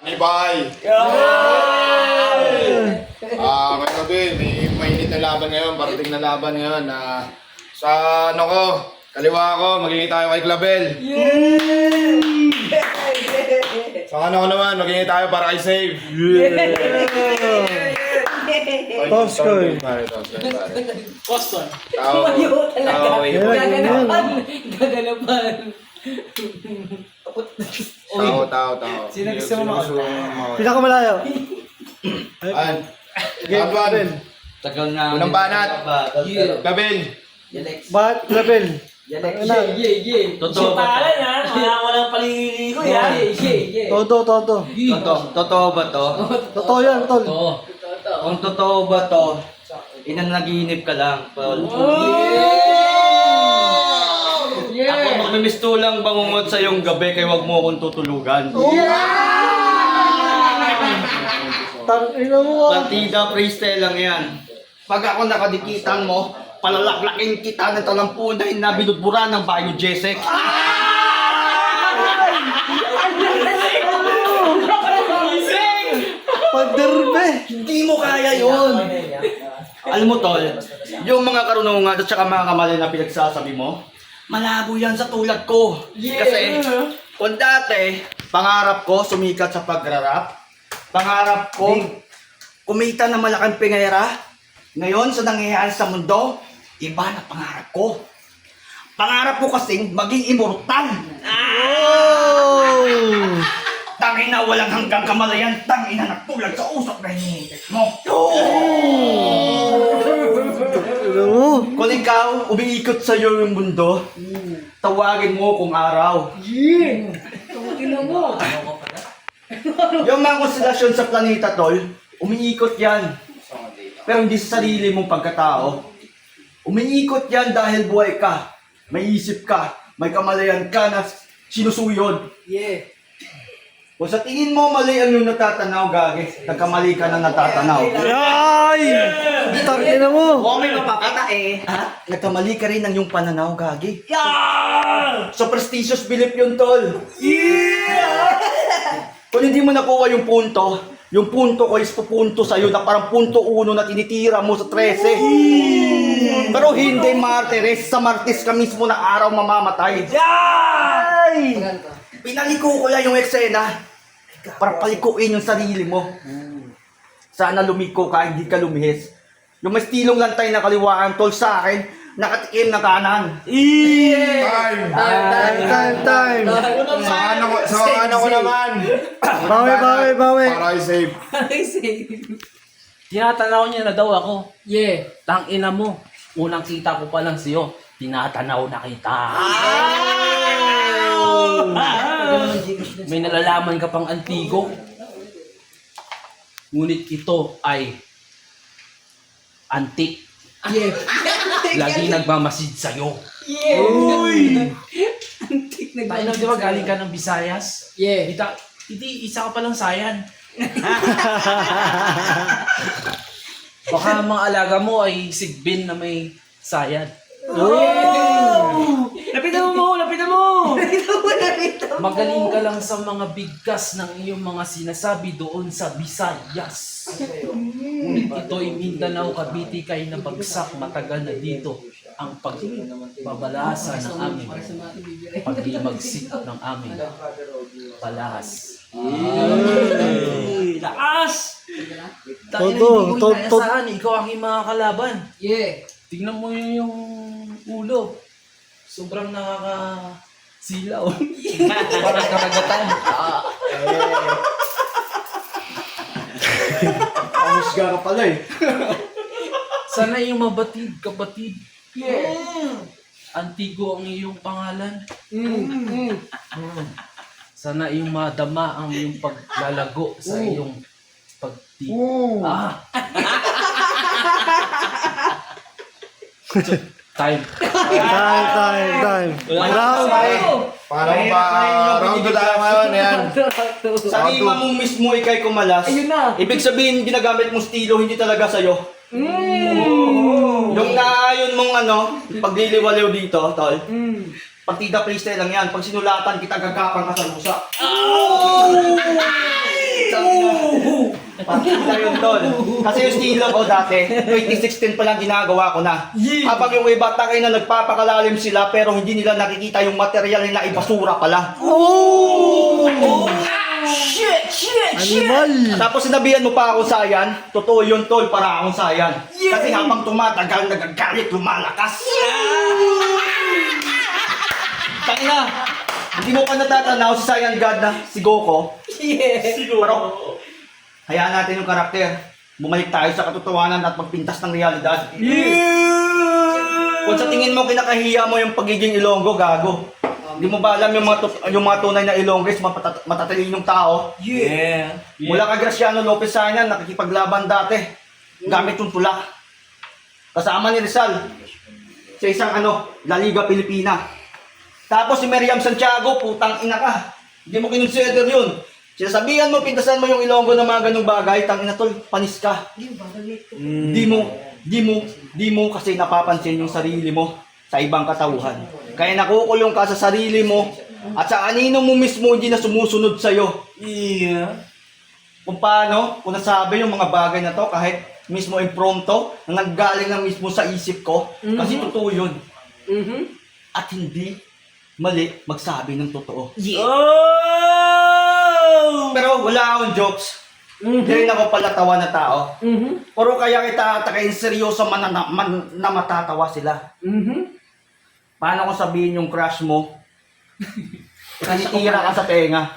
Nibay! Kaya sabi, may mainit na laban ngayon, parating na laban ngayon. Sa ano ko, kaliwa ko, magiging tayo kay Clavel. Sa ano ko naman, magiging tayo para kay Save. Toskoy. Boston. Tao. Gagalapan. Tao. Sino gusto mo Pinakamalayo. An. Game Antoine. Tagal na. Unang banat. Clavel. Bakit level? Totoo ba? Walang paliligo yan. Todo. Totoo ba to? Totoo yan, tol. Kung totoo ba to, inanaginip ka lang, Paul. Ako magmimistulang bangungot sa iyong gabi kaya wag mo akong tutulugan. Tangina mo. Partida freestyle lang yan. Pag ako nakadikitan mo, palalaklakin kita ng talampunay na binudbura ng Bayo Jesek. Panderbe. Hindi mo kaya yun. Alam mo tol, yung mga karunungan at saka mga kamali na pinagsasabi mo, malabo yan sa tulad ko. Kasi kung dati, pangarap ko sumikat sa pagrarap, pangarap ko kumita ng malaking pera. Ngayon sa nangyayari sa mundo, iba na pangarap ko. Pangarap ko kasing maging immortal. Tangina walang hanggang kamalayan, tangina na tulad sa usok na hinihintit mo. Ano mo? Kung ikaw, umiikot sa'yo yung mundo, tawagin mo kung araw. Yung mga konstelasyon sa planeta, tol, umiikot yan. Pero hindi sa sarili mong pagkatao. Umiikot yan dahil buhay ka, may isip ka, may kamalayan ka na sinusuyod. Kung sa tingin mo mali ang iyong natatanaw, gagi, nagkamali ka na natatanaw. Ay! Tangina mo. O may mapapata eh. At nagkamali ka rin ng iyong pananaw, gagi. Superstitious belief yun, tol. Kung hindi mo nakuha yung punto ko is pupunto sa'yo na parang punto 1 na tinitira mo sa 13. Pero hindi, martires. Sa martis ka mismo na araw mamamatay. Ay! Pinaliko ko lang yung eksena para palikuin yung sarili mo. Sana lumiko ka, hindi ka lumihis. Yung may stilong lantay na kaliwaan, tol, sa akin, nakatikim na kanan. Time! Time. Sa ano ko naman. Bawi. Para kay Save. Tinatanaw niya na daw ako. Tangina mo. Unang kita ko pa lang sa'yo. Tinatanaw na kita. May nalalaman ka pang antigo. Ngunit ito ay antik. Lagi nagmamasid sa'yo. Tayo na, di ba galing ka ng Visayas? Hindi, isa ka palang sayan. Baka ang mga alaga mo ay sigbin na may sayad. Lapitan mo! Magaling ka lang sa mga bigkas ng iyong mga sinasabi doon sa Visayas. Ngunit ito'y Mindanao, Cavite kay nabagsak matagal na dito ang pagbabalasa ng aming paghimagsik ng aming palahas. Lakas! Hindi ko inaasahan, ikaw ang aking mga kalaban. Tingnan mo yung ulo. Sobrang nakakasilaw. Parang karagatan. Pamusga ka pala eh. Sana yung mabatid, kapatid. Antigo ang iyong pangalan. Sana yung madama ang iyong paglalago sa iyong pagti. Time. Round. Para mo ba, round 2 tayo ngayon, yan. Sa ima mong mismo ikay kumalas, ibig sabihin ginagamit mong estilo, hindi talaga sa'yo. Yung naayon mong pagliliwaliw dito, tol. Partida freestyle lang yan. Pag sinulatan kita, gagapang ka sa lusa. Partida yun, tol. Kasi yung estilo ko dati, 2016 pa lang ginagawa ko na. Habang yung iba takay na nagpapakalalim sila pero hindi nila nakikita yung material nila ibasura pala. Animal. Tapos sinabihan mo pa ako sayan, totoo yun tol, para akong sayan. Kasi habang tumatagal, nagagalit, lumalakas. Tangina, hindi mo pa natatanaw si Saiyan God na si Goku. Pero, hayaan natin yung karakter. Bumalik tayo sa katotohanan at magpintas ng realidad. Kung sa tingin mo kinakahiya mo yung pagiging Ilonggo, gago. Hindi mo ba alam yung mga tunay na Ilonggos, matatalinong tao? Mula kay Graciano Lopez Sanian, nakikipaglaban dati. Gamit yung tula. Kasama ni Rizal. Sa isang La Liga Pilipina. Tapos si Miriam Santiago, putang ina ka. Hindi mo kinonsider yun. Sinasabihan mo, pintasan mo yung Ilonggo ng mga ganung bagay, tang ina tol, panis ka. Di mo kasi napapansin yung sarili mo sa ibang katauhan. Kaya nakukulong ka sa sarili mo at sa kanino mo mismo hindi na sumusunod sa'yo. Kung paano, kung nasabi yung mga bagay na to, kahit mismo impromptu, na nanggaling na mismo sa isip ko, kasi totoo yun. At hindi mali magsabi ng totoo. Pero wala akong jokes. Hindi rin ako palatawa na tao. Pero kaya kita takayin seryoso na matatawa sila. Paano kung sabihin yung crush mo? Tinitira ka sa tenga.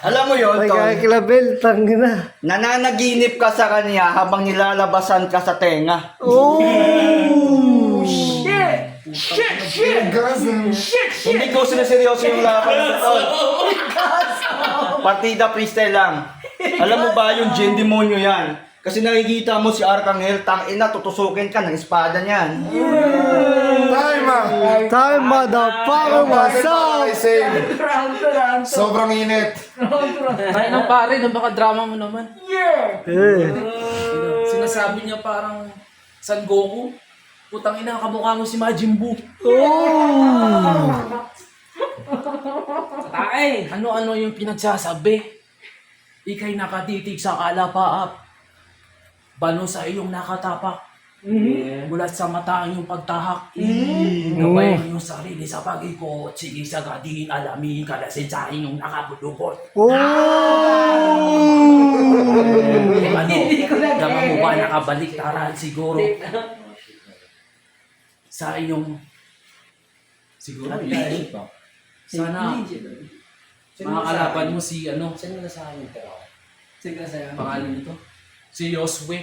Alam mo yun, Ay, Tol? kaya kilabel, tangina. Nananaginip ka sa kanya habang nilalabasan ka sa tenga. Hindi ko sinaseryoso yung laban na to. Partida freestyle lang. Alam mo ba yung Gen Demonyo yan? Kasi nakikita mo si Arcangel, tangina, tutusukin ka ng espada niyan. Time, motherfucker, what's up? Sobrang init. Ay, nang pare, napaka-drama mo naman. Eh. Sinasabi niya parang San Goku. Putang ina, kamukha mo si Majin Buu. Ay, ano-ano yung pinagsasabi? Ika'y nakatitig sa kalapaap. Bano sa iyong nakatapak. Bulat sa mata ang iyong pagtahak. Gawin ang iyong sarili sa pag-ikot. Sige sa gading alamin kalasin sa inyong nakabulubot. Ano? Dama mo ba nakabaliktaran siguro? Sa iyong... Siguro yun. Sana makakalaban mo si ano? Pangalan nito? Si Yosue.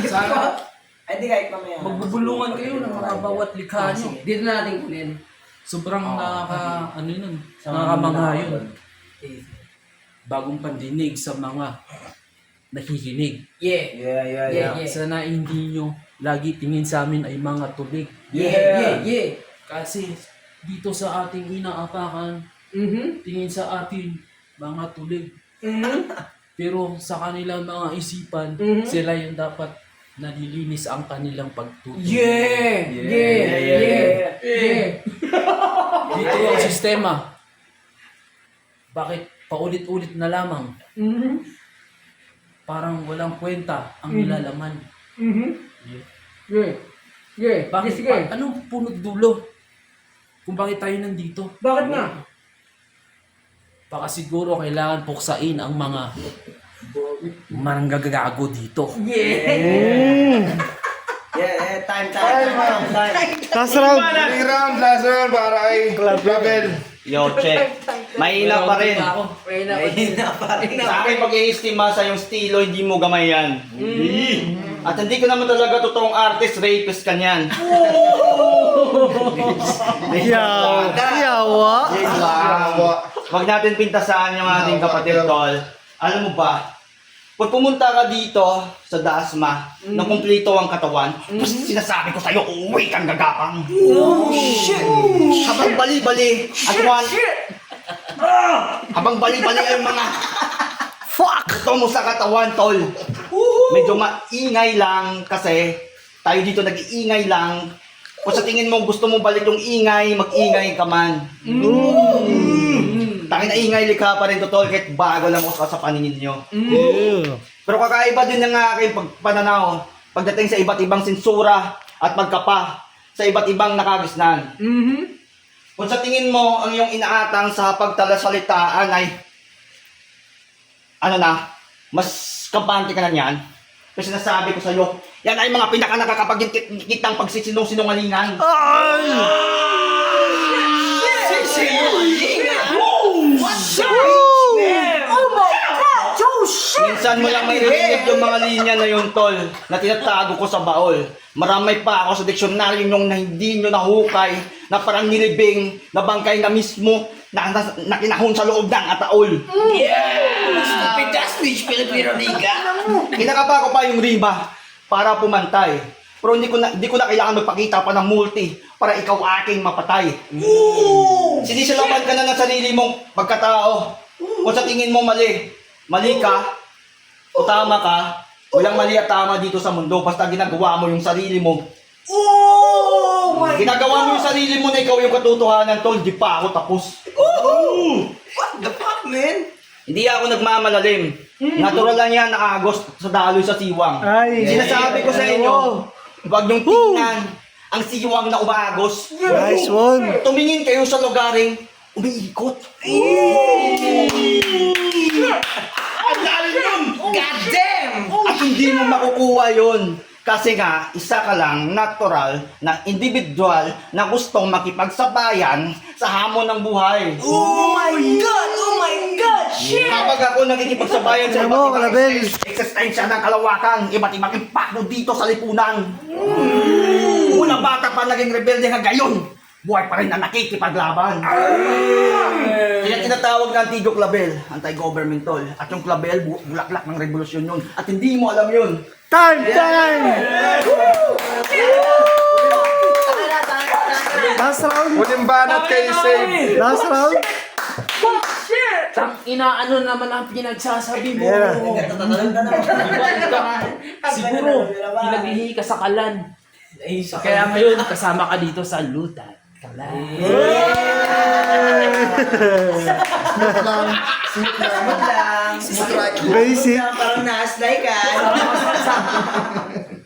Sana magbubulungan kayo ng mga bawat likha nyo. Dito na natin kunin. Sobrang nakakamangha yun. Bagong pandinig sa mga nakikinig. Yeah. Sana hindi nyo lagi tingin sa amin ay mga tulig. Yeah. Kasi dito sa ating inaapakan, tingin sa atin mga tulig. Pero sa kanilang mga isipan, sila yung dapat nalilinis ang kanilang pagtutulog. Yeah. Dito ang sistema. Bakit paulit-ulit na lamang? Parang walang kwenta ang nilalaman. Bakit? Anong punot dulo? Kung bakit tayo nandito? Bakit nga? Baka siguro kailangan puksain ang mga manggagago dito. Time. Last round. Last round para kay Clavel. Yo, check. Mahina pa rin. Sa akin pag-iistima sa yung estilo, hindi mo gamay yan. At hindi ka naman talaga totoong artist, rapist ka niyan. Yawa. Huwag natin pintasan yung ating kapatid, Tol. Alam mo ba, pag pumunta ka dito sa Dasma, na kumpleto ang katawan, sinasabi ko sa'yo, uuwi kang gagapang. Habang bali-bali, habang bali-bali ang mga ito mo sa katawan, Tol. Medyo maingay lang kasi tayo dito nag-iingay lang. Kung sa tingin mo gusto mo balik yung ingay, mag-ingay ka man. Kaingay likha pa rin to tol, kahit bago lang ako sa paningin nyo. Yeah. Pero kakaiba din ng aking pananaw pagdating sa iba't ibang sensura at pagkapa sa iba't ibang nakagisnan. Kung sa tingin mo ang iyong inaatang sa pagtalasalitaan ay mas kampante ka na niyan. Kasi sinasabi ko sa iyo, yan ay mga pinaka nakakapagkitang pagsisinungalingan. Ay! Minsan mo lang may relieve yung mga linya na yun, tol, na tinatago ko sa baol. Marami pa ako sa diksyonaryo nung na hindi nyo nahukay, na parang nilibing, na bangkay na mismo, na kinahon sa loob ng ataol. Stupid Dustfish, Pilipino-Nika. Kinakapa ko pa yung riba para pumantay. Pero hindi ko na kailangan magpakita pa ng multi para ikaw aking mapatay. Sinisilaban ka na ng sarili mong pagkatao. Kung sa tingin mo mali ka, o tama ka, walang mali at tama dito sa mundo. Basta ginagawa mo yung sarili mo. Ginagawa mo yung sarili mo na ikaw yung katotohanan, tol. Di pa ako tapos. What the fuck, man? Hindi ako nagmamalalim. Natural lang yan nakagos sa daloy sa siwang. Ay! Sinasabi ko sa inyo, huwag niyong tingnan ang siwang na umagos. Nice one! Tumingin kayo sa lugaring umiikot. Ang lalim yun! God damn! At hindi mo makukuha yun. Kasi nga, isa ka lang natural na individual na gustong makipagsabayan sa hamon ng buhay. Oh my God! Oh my God! Shit! Kapag ako nakikipagsabayan sa Ano mo, iba't Kalabel? ibang eksistensya ng kalawakan, iba't ibang impacto dito sa lipunan. Una bata pa naging rebelde hanggang ngayon, buhay pa rin na nakikipaglaban. Kaya tinatawag na Antigo Clavel, anti-governmental. At yung Clavel, bulaklak ng revolusyon yun. At hindi mo alam yun. Time! Last round! Huling banat kayo save. Last round! Tang inaano naman ang pinagsasabi mo. Yeah. Siguro, pinaghihi ka sa kalan. Kaya ngayon, kasama ka dito sa lutan. Kalan. Basic! Parang na-aslay ka.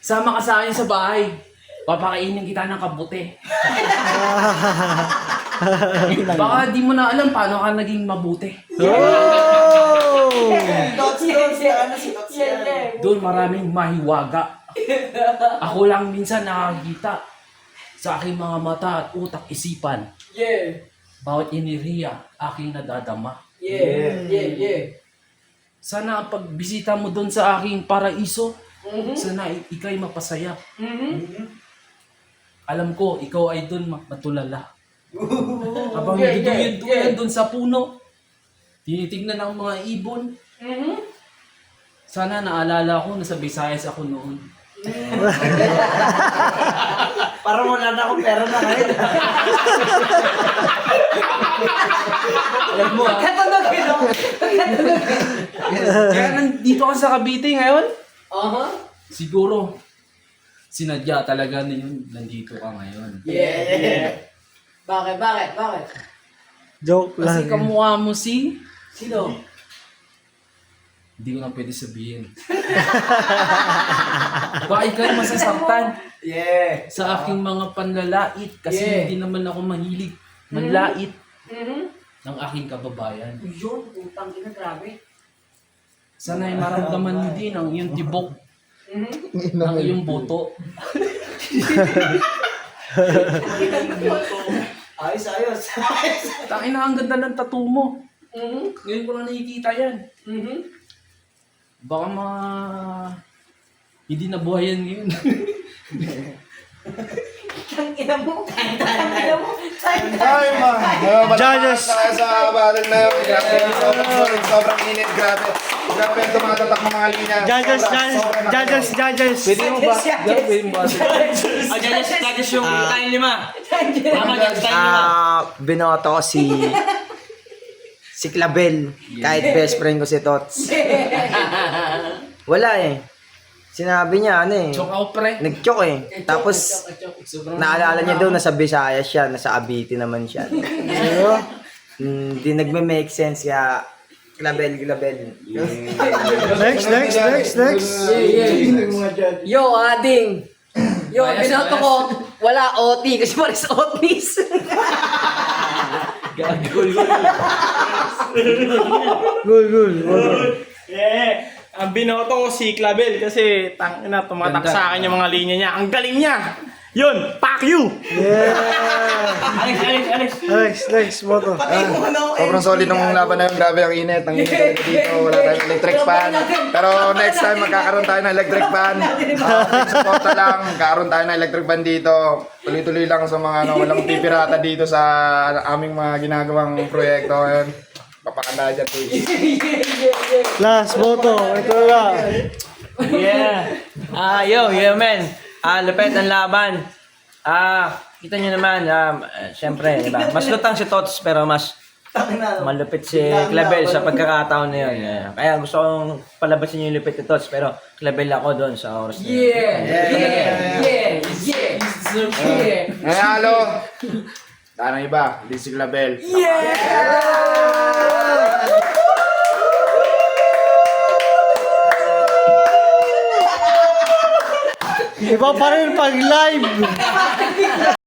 Sama ka sa akin sa bahay. Papakainin kita ng kabuti. Baka di mo na alam paano ka naging mabuti. Oh! Doon maraming mahiwaga. Ako lang minsan nakakita sa aking mga mata at utak isipan. Bawat iniriya, aking nadadama. Sana ang pagbisita mo doon sa aking paraiso, sana ikay mapasaya. Alam ko, ikaw ay doon matulala. Habang nagduduyod-duyod doon sa puno, tinitignan ang mga ibon. Sana naalala ko na sa Visayas ako noon. Parang wala na akong pera na ngayon. Alam mo kaya nandito ka sa Cavite ngayon? Siguro, sinadya talaga na yun, nandito ka ngayon. Bakit? Joke Kasi lang. kamukha mo si... Sino? Hindi ko na pwede sabihin. Baka ikaw masasaktan sa aking mga panlalait kasi hindi naman ako mahilig manlait ng aking kababayan. Yun, utang ina, grabe. Sana'y maramdaman mo din ang iyong tibok ng iyong boto. Ayos. Tangin na ang ganda ng tattoo mo. Ngayon ko lang nakikita yan. Baka hindi na buhay yan ngayon. Ina mo. Ay, Judges. Sa battle na yun. Grabe, sobrang init. Grabe yung tumatatak ng mga linya. Judges! Pwede mo ba? Pwede mo ba? Judges yung kain lima. Binoto ko si Clavel, kahit best friend ko si Tots. Wala eh. Sinabi niya Choke out, pre. nag-choke eh. Tapos Sobrang naalala niya daw nasa Visayas siya, nasa Cavite naman siya. Hindi nagme-make sense kaya Clabel. Next. Yo, ading. Yo, binoto ko, wala OT kasi maris Otis. Gul. Ang binoto ko si Clabel kasi tangina tumatak sa akin yung mga linya niya. Ang galing niya. Yun, pack you. Yeah. Alex, moto. Sobrang solid ng laban na yun. Grabe ang init. Ang init talaga dito. Wala tayong electric fan. Pero next time magkakaroon tayo ng electric fan. Supporta lang. Magkakaroon tayo ng electric fan dito. Tuloy-tuloy lang sa mga walang pipirata dito sa aming mga ginagawang proyekto ngayon. Papakanda dyan. Last moto. Ito na. Yo, man. Lupet ang laban. Kita nyo naman, syempre, diba? Mas lutang si Tots pero mas malupit si Clabel sa pagkakataon na yun. Kaya gusto kong palabasin yung lupit ni Tots pero Clabel ako doon sa oras na yun. Ngayon, halo. Tanang iba, hindi si Clabel. Iba pa rin pag live.